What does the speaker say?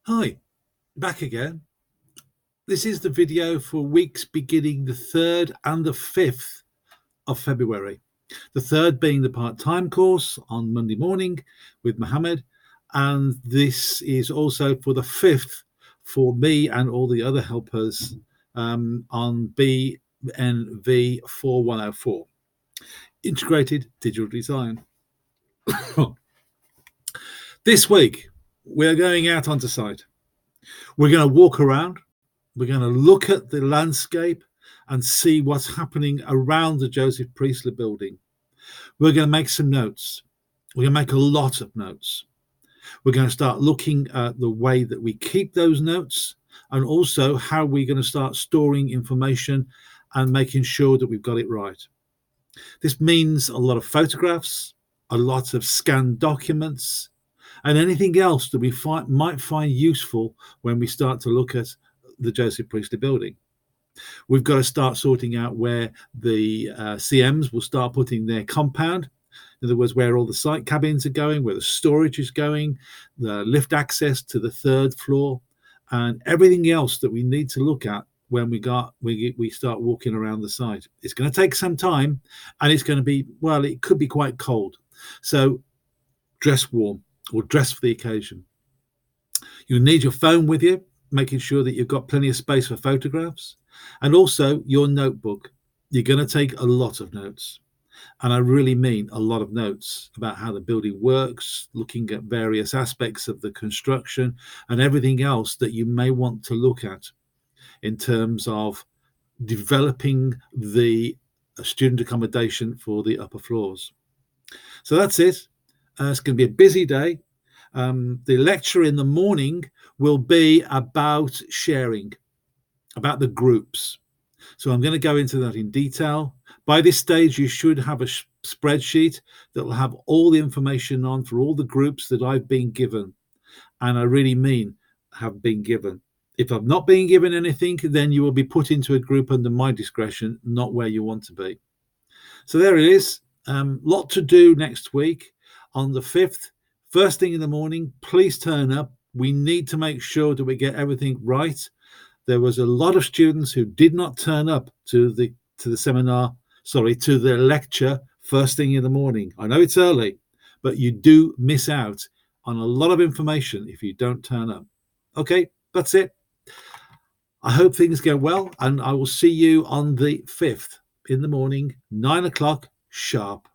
Hi, back again. This is the video for weeks beginning the 3rd and the 5th of February. The 3rd being the part-time course on Monday morning with Mohammed, and this is also for the 5th for me and all the other helpers on BNV4104, Integrated Digital Design. This week, we're going out onto site. We're going to walk around. We're going to look at the landscape and see what's happening around the Joseph Priestley building. We're going to make some notes. We're going to make a lot of notes. We're going to start looking at the way that we keep those notes and also how we're going to start storing information and making sure that we've got it right. This means a lot of photographs, a lot of scanned documents, and anything else that we might find useful when we start to look at the Joseph Priestley building. We've got to start sorting out where the CMs will start putting their compound. In other words, where all the site cabins are going, where the storage is going, the lift access to the 3rd floor, and everything else that we need to look at when we start walking around the site. It's going to take some time, and it's going to be, well, it could be quite cold. So dress warm or dress for the occasion. You need your phone with you, making sure that you've got plenty of space for photographs, and also your notebook. You're going to take a lot of notes, and I really mean a lot of notes about how the building works, looking at various aspects of the construction and everything else that you may want to look at in terms of developing the student accommodation for the upper floors. So that's it. It's going to be a busy day. The lecture in the morning will be about sharing, about the groups. So I'm going to go into that in detail. By this stage, you should have a spreadsheet that will have all the information on for all the groups that I've been given. And I really mean have been given. If I've not been given anything, then you will be put into a group under my discretion, not where you want to be. So there it is. Lot to do next week on the 5th. First thing in the morning, please turn up. We need to make sure that we get everything right. There was a lot of students who did not turn up to the lecture first thing in the morning. I know it's early, but you do miss out on a lot of information if you don't turn up. Okay, that's it. I hope things go well, and I will see you on the 5th in the morning, 9 o'clock sharp.